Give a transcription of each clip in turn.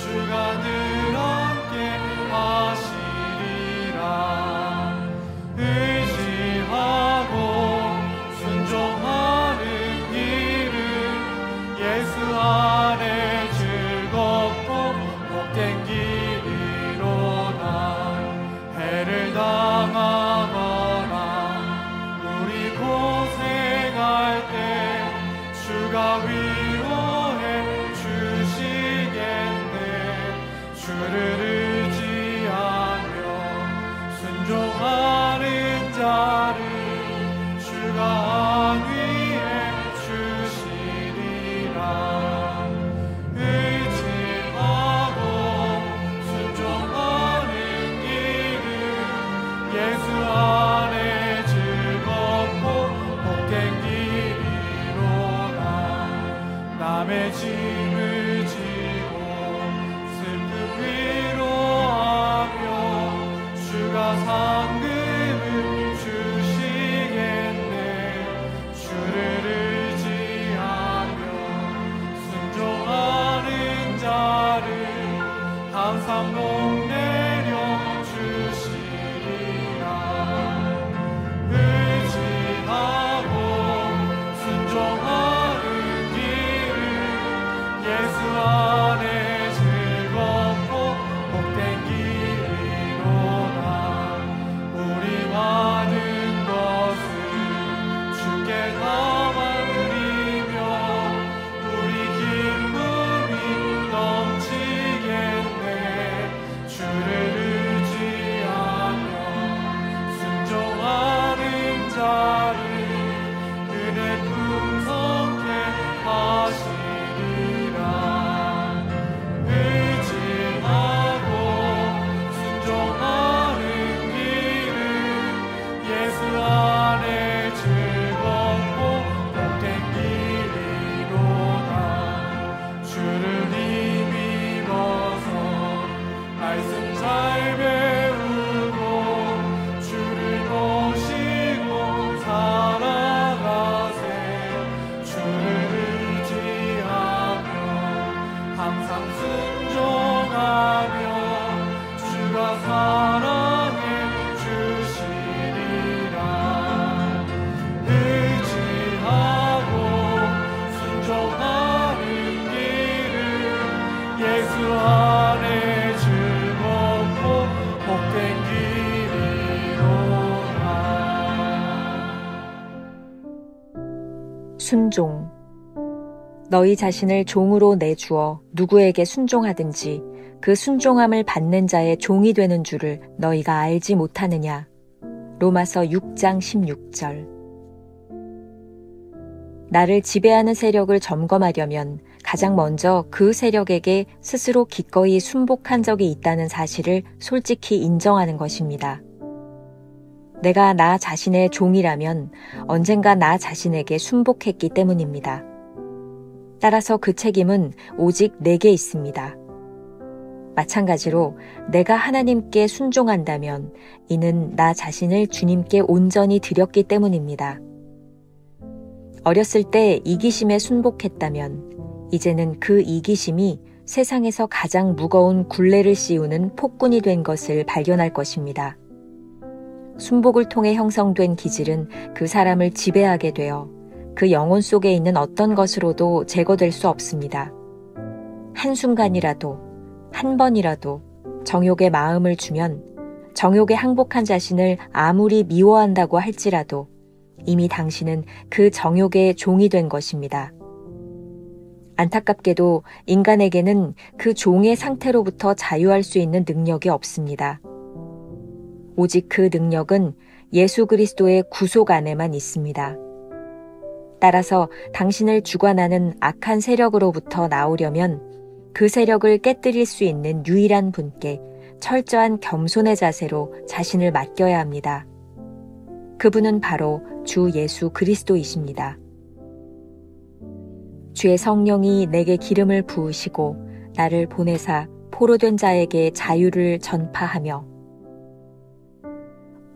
주가 늘 함께 하시리라. 의지하고 순종하는 길은 예수 안에 즐겁고 복된 길이로다. 해를 당하거나 우리 고생할 때 주가 위로해 주시겠네. 주를 의지하며 순종하는 자를 주가 안위해 주시리라. 의지하고 순종하는 길은 예수 안에 즐겁고 복된 길이로다. 남의 짐을 지고 슬픔 위로하며 주가 상급을 주시겠네. 주를 의지하며 순종하는 자를 항상 복내려 주시리라. 의지하고 순종하는 길은 예수 안에 즐겁고 복된 길이로다. 우리 많은 것을 주께 담아 드리며 우리 기쁨이 넘치겠네. 주를 의지하며 순종하는 자를 은혜 풍성케 하시리라. 의지하고 순종하는 길은 예수 안에 즐겁고 복된 길이로다. 주를 힘입어서 말씀 잘 배우고 주를 모시고 살아가세. 주를 의지하며 항상 순종하며 주가 사랑해 주시리라. 의지하고 순종하는 길은 예수 안에 즐겁고 복된 길이로다. 순종. 너희 자신을 종으로 내주어 누구에게 순종하든지 그 순종함을 받는 자의 종이 되는 줄을 너희가 알지 못하느냐. 로마서 6장 16절. 나를 지배하는 세력을 점검하려면 가장 먼저 그 세력에게 스스로 기꺼이 순복한 적이 있다는 사실을 솔직히 인정하는 것입니다. 내가 나 자신의 종이라면 언젠가 나 자신에게 순복했기 때문입니다. 따라서 그 책임은 오직 내게 있습니다. 마찬가지로 내가 하나님께 순종한다면 이는 나 자신을 주님께 온전히 드렸기 때문입니다. 어렸을 때 이기심에 순복했다면 이제는 그 이기심이 세상에서 가장 무거운 굴레를 씌우는 폭군이 된 것을 발견할 것입니다. 순복을 통해 형성된 기질은 그 사람을 지배하게 되어 그 영혼 속에 있는 어떤 것으로도 제거될 수 없습니다. 한순간이라도, 한 번이라도 정욕에 마음을 주면 정욕에 항복한 자신을 아무리 미워한다고 할지라도 이미 당신은 그 정욕의 종이 된 것입니다. 안타깝게도 인간에게는 그 종의 상태로부터 자유할 수 있는 능력이 없습니다. 오직 그 능력은 예수 그리스도의 구속 안에만 있습니다. 따라서 당신을 주관하는 악한 세력으로부터 나오려면 그 세력을 깨뜨릴 수 있는 유일한 분께 철저한 겸손의 자세로 자신을 맡겨야 합니다. 그분은 바로 주 예수 그리스도이십니다. 주의 성령이 내게 기름을 부으시고 나를 보내사 포로된 자에게 자유를 전파하며.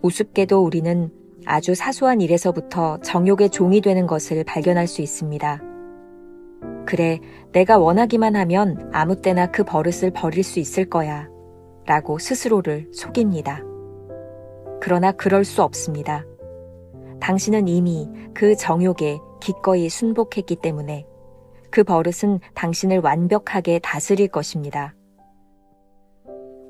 우습게도 우리는 아주 사소한 일에서부터 정욕의 종이 되는 것을 발견할 수 있습니다. 그래, 내가 원하기만 하면 아무 때나 그 버릇을 버릴 수 있을 거야. 라고 스스로를 속입니다. 그러나 그럴 수 없습니다. 당신은 이미 그 정욕에 기꺼이 순복했기 때문에 그 버릇은 당신을 완벽하게 다스릴 것입니다.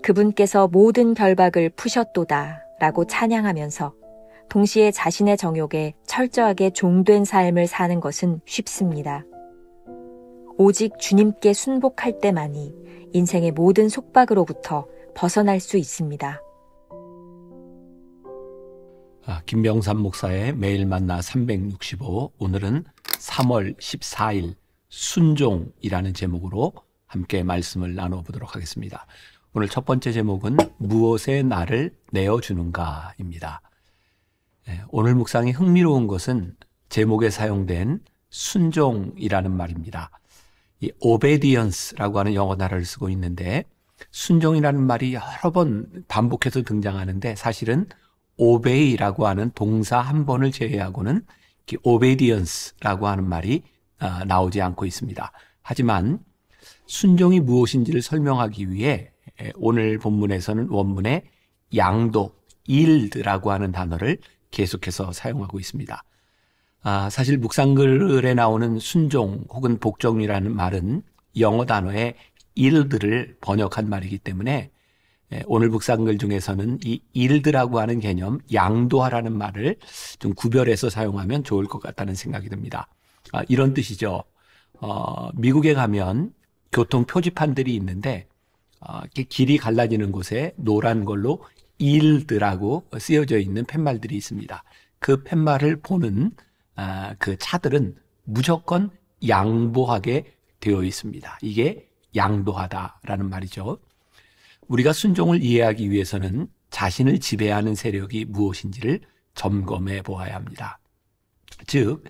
그분께서 모든 결박을 푸셨도다 라고 찬양하면서 동시에 자신의 정욕에 철저하게 종된 삶을 사는 것은 쉽습니다. 오직 주님께 순복할 때만이 인생의 모든 속박으로부터 벗어날 수 있습니다. 김병삼 목사의 매일 만나 365, 오늘은 3월 14일 순종이라는 제목으로 함께 말씀을 나눠보도록 하겠습니다. 오늘 첫 번째 제목은 무엇에 나를 내어주는가입니다. 오늘 묵상이 흥미로운 것은 제목에 사용된 순종이라는 말입니다. 이 obedience라고 하는 영어 단어를 쓰고 있는데 순종이라는 말이 여러 번 반복해서 등장하는데 사실은 obey라고 하는 동사 한 번을 제외하고는 obedience라고 하는 말이 나오지 않고 있습니다. 하지만 순종이 무엇인지를 설명하기 위해 오늘 본문에서는 원문에 양도, yield라고 하는 단어를 계속해서 사용하고 있습니다. 사실 묵상글에 나오는 순종 혹은 복종이라는 말은 영어 단어의 yield를 번역한 말이기 때문에 오늘 묵상글 중에서는 이 yield라고 하는 개념, 양도하라는 말을 좀 구별해서 사용하면 좋을 것 같다는 생각이 듭니다. 이런 뜻이죠. 미국에 가면 교통 표지판들이 있는데 길이 갈라지는 곳에 노란 걸로 yield라고 쓰여져 있는 팻말들이 있습니다. 그 팻말을 보는 그 차들은 무조건 양보하게 되어 있습니다. 이게 양도하다라는 말이죠. 우리가 순종을 이해하기 위해서는 자신을 지배하는 세력이 무엇인지를 점검해 보아야 합니다. 즉,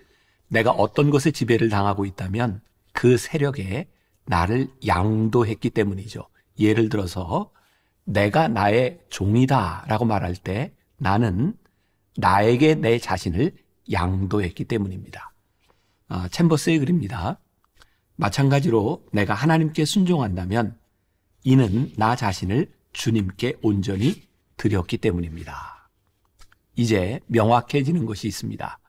내가 어떤 것에 지배를 당하고 있다면 그 세력에 나를 양도했기 때문이죠. 예를 들어서 내가 나의 종이다 라고 말할 때 나는 나에게 내 자신을 양도했기 때문입니다. 챔버스의 글입니다. 마찬가지로 내가 하나님께 순종한다면 이는 나 자신을 주님께 온전히 드렸기 때문입니다. 이제 명확해지는 것이 있습니다.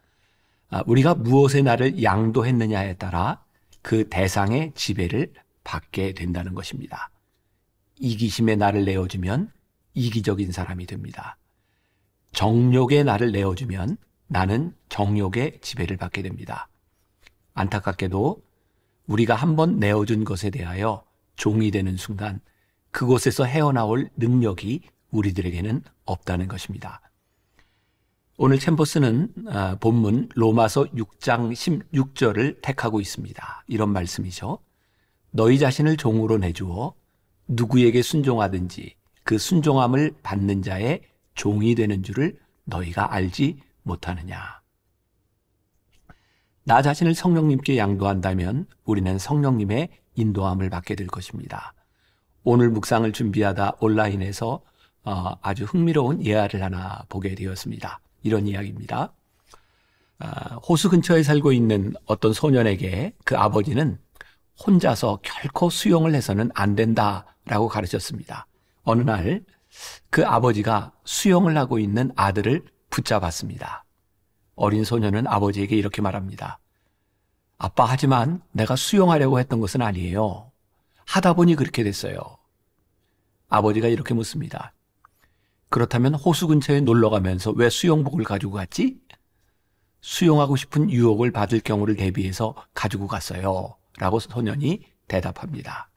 우리가 무엇에 나를 양도했느냐에 따라 그 대상의 지배를 받게 된다는 것입니다. 이기심에 나를 내어주면 이기적인 사람이 됩니다. 정욕에 나를 내어주면 나는 정욕의 지배를 받게 됩니다. 안타깝게도 우리가 한번 내어준 것에 대하여 종이 되는 순간 그곳에서 헤어나올 능력이 우리들에게는 없다는 것입니다. 오늘 챔버스는 본문 로마서 6장 16절을 택하고 있습니다. 이런 말씀이죠. 너희 자신을 종으로 내주어 누구에게 순종하든지 그 순종함을 받는 자의 종이 되는 줄을 너희가 알지 못하느냐. 나 자신을 성령님께 양도한다면 우리는 성령님의 인도함을 받게 될 것입니다. 오늘 묵상을 준비하다 온라인에서 아주 흥미로운 예화를 하나 보게 되었습니다. 이런 이야기입니다. 호수 근처에 살고 있는 어떤 소년에게 그 아버지는 혼자서 결코 수영을 해서는 안 된다라고 가르쳤습니다. 어느 날 그 아버지가 수영을 하고 있는 아들을 붙잡았습니다. 어린 소년은 아버지에게 이렇게 말합니다. 아빠, 하지만 내가 수영하려고 했던 것은 아니에요. 하다 보니 그렇게 됐어요. 아버지가 이렇게 묻습니다. 그렇다면 호수 근처에 놀러 가면서 왜 수영복을 가지고 갔지? 수영하고 싶은 유혹을 받을 경우를 대비해서 가지고 갔어요. 라고 소년이 대답합니다.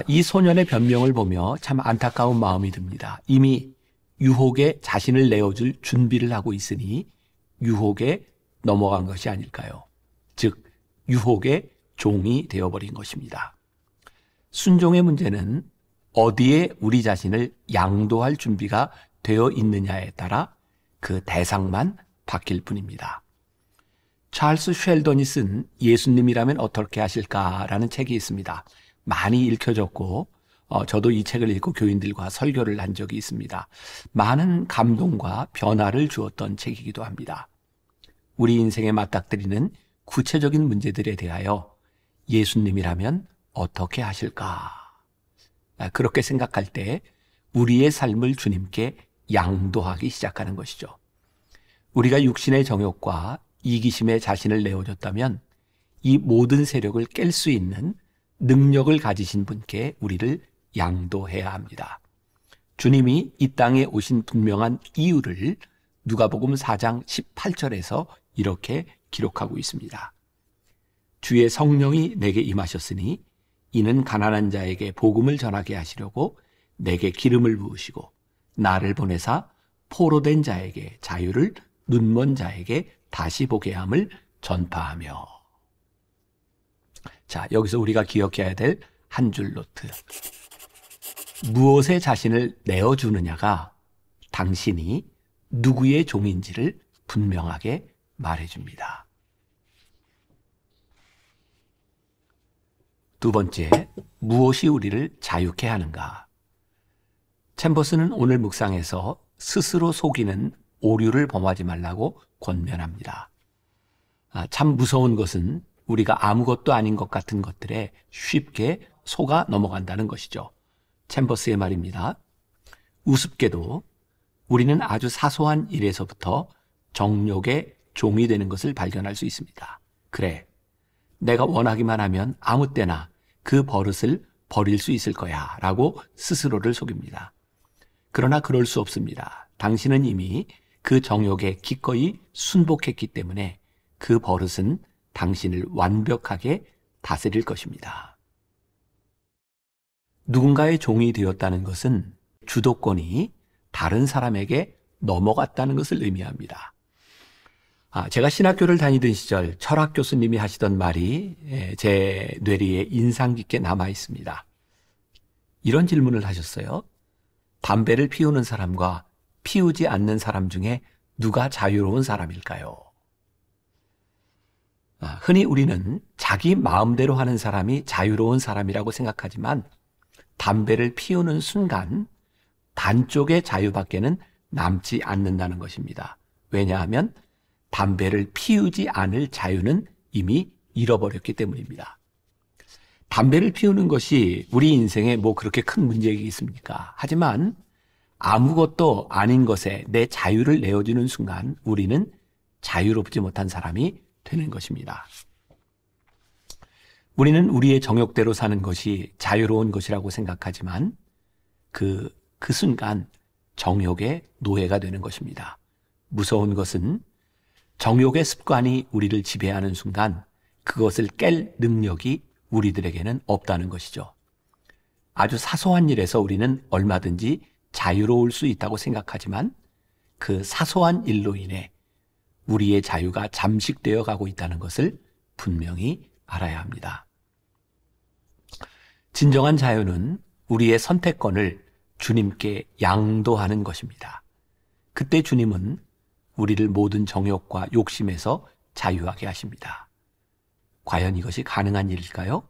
이 소년의 변명을 보며 참 안타까운 마음이 듭니다. 이미 유혹에 자신을 내어줄 준비를 하고 있으니 유혹에 넘어간 것이 아닐까요? 즉, 유혹의 종이 되어버린 것입니다. 순종의 문제는 어디에 우리 자신을 양도할 준비가 되어 있느냐에 따라 그 대상만 바뀔 뿐입니다. 찰스 쉘던이 쓴 예수님이라면 어떻게 하실까라는 책이 있습니다. 많이 읽혀졌고 저도 이 책을 읽고 교인들과 설교를 한 적이 있습니다. 많은 감동과 변화를 주었던 책이기도 합니다. 우리 인생에 맞닥뜨리는 구체적인 문제들에 대하여 예수님이라면 어떻게 하실까? 그렇게 생각할 때 우리의 삶을 주님께 양도하기 시작하는 것이죠. 우리가 육신의 정욕과 이기심에 자신을 내어줬다면 이 모든 세력을 깰 수 있는 능력을 가지신 분께 우리를 양도해야 합니다. 주님이 이 땅에 오신 분명한 이유를 누가복음 4장 18절에서 이렇게 기록하고 있습니다. 주의 성령이 내게 임하셨으니 이는 가난한 자에게 복음을 전하게 하시려고 내게 기름을 부으시고 나를 보내사 포로된 자에게 자유를, 눈먼 자에게 다시 보게 함을 전파하며. 자, 여기서 우리가 기억해야 될 한 줄 노트. 무엇에 자신을 내어주느냐가 당신이 누구의 종인지를 분명하게 말해줍니다. 두 번째, 무엇이 우리를 자유케 하는가? 챔버스는 오늘 묵상에서 스스로 속이는 오류를 범하지 말라고 권면합니다. 참 무서운 것은 우리가 아무것도 아닌 것 같은 것들에 쉽게 속아 넘어간다는 것이죠. 챔버스의 말입니다. 우습게도 우리는 아주 사소한 일에서부터 정욕의 종이 되는 것을 발견할 수 있습니다. 그래, 내가 원하기만 하면 아무 때나 그 버릇을 버릴 수 있을 거야 라고 스스로를 속입니다. 그러나 그럴 수 없습니다. 당신은 이미 그 정욕에 기꺼이 순복했기 때문에 그 버릇은 당신을 완벽하게 다스릴 것입니다. 누군가의 종이 되었다는 것은 주도권이 다른 사람에게 넘어갔다는 것을 의미합니다. 제가 신학교를 다니던 시절 철학 교수님이 하시던 말이 제 뇌리에 인상 깊게 남아 있습니다. 이런 질문을 하셨어요. 담배를 피우는 사람과 피우지 않는 사람 중에 누가 자유로운 사람일까요? 흔히 우리는 자기 마음대로 하는 사람이 자유로운 사람이라고 생각하지만 담배를 피우는 순간 반쪽의 자유밖에는 남지 않는다는 것입니다. 왜냐하면 담배를 피우지 않을 자유는 이미 잃어버렸기 때문입니다. 담배를 피우는 것이 우리 인생에 뭐 그렇게 큰 문제이겠습니까? 하지만 아무것도 아닌 것에 내 자유를 내어주는 순간 우리는 자유롭지 못한 사람이 되는 것입니다. 우리는 우리의 정욕대로 사는 것이 자유로운 것이라고 생각하지만 그 순간 정욕의 노예가 되는 것입니다. 무서운 것은 정욕의 습관이 우리를 지배하는 순간 그것을 깰 능력이 우리들에게는 없다는 것이죠. 아주 사소한 일에서 우리는 얼마든지 자유로울 수 있다고 생각하지만 그 사소한 일로 인해 우리의 자유가 잠식되어 가고 있다는 것을 분명히 알아야 합니다. 진정한 자유는 우리의 선택권을 주님께 양도하는 것입니다. 그때 주님은 우리를 모든 정욕과 욕심에서 자유하게 하십니다. 과연 이것이 가능한 일일까요?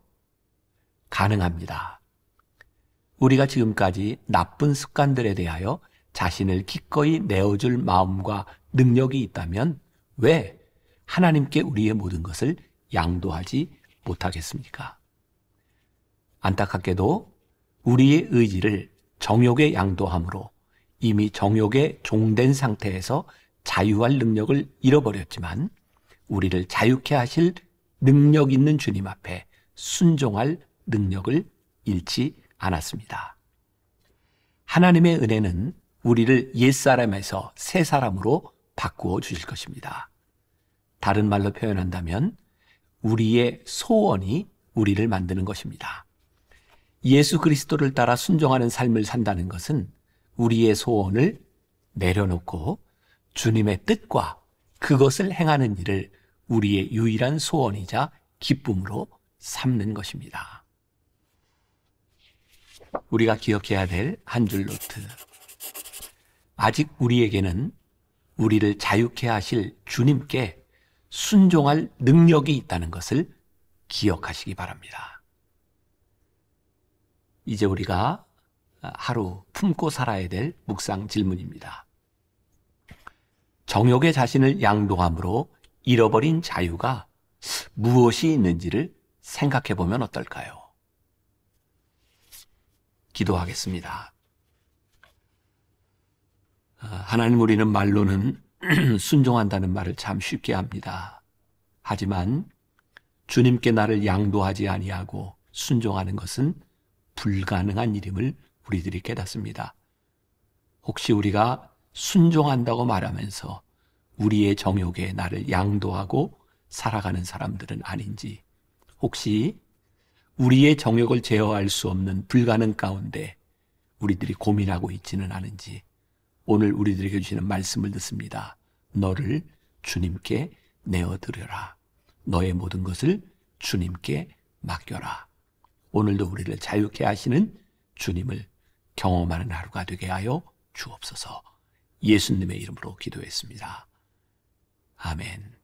가능합니다. 우리가 지금까지 나쁜 습관들에 대하여 자신을 기꺼이 내어줄 마음과 능력이 있다면 왜 하나님께 우리의 모든 것을 양도하지 못하겠습니까? 안타깝게도 우리의 의지를 정욕에 양도함으로 이미 정욕에 종된 상태에서 자유할 능력을 잃어버렸지만 우리를 자유케 하실 능력 있는 주님 앞에 순종할 능력을 잃지 않았습니다. 하나님의 은혜는 우리를 옛사람에서 새 사람으로 바꾸어 주실 것입니다. 다른 말로 표현한다면 우리의 소원이 우리를 만드는 것입니다. 예수 그리스도를 따라 순종하는 삶을 산다는 것은 우리의 소원을 내려놓고 주님의 뜻과 그것을 행하는 일을 우리의 유일한 소원이자 기쁨으로 삼는 것입니다. 우리가 기억해야 될 한 줄 노트. 아직 우리에게는 우리를 자유케 하실 주님께 순종할 능력이 있다는 것을 기억하시기 바랍니다. 이제 우리가 하루 품고 살아야 될 묵상 질문입니다. 정욕의 자신을 양도함으로 잃어버린 자유가 무엇이 있는지를 생각해 보면 어떨까요? 기도하겠습니다. 하나님, 우리는 말로는 순종한다는 말을 참 쉽게 합니다. 하지만 주님께 나를 양도하지 아니하고 순종하는 것은 불가능한 일임을 우리들이 깨닫습니다. 혹시 우리가 순종한다고 말하면서 우리의 정욕에 나를 양도하고 살아가는 사람들은 아닌지, 혹시 우리의 정욕을 제어할 수 없는 불가능 가운데 우리들이 고민하고 있지는 않은지, 오늘 우리들에게 주시는 말씀을 듣습니다. 너를 주님께 내어드려라. 너의 모든 것을 주님께 맡겨라. 오늘도 우리를 자유케 하시는 주님을 경험하는 하루가 되게 하여 주옵소서. 예수님의 이름으로 기도했습니다. 아멘.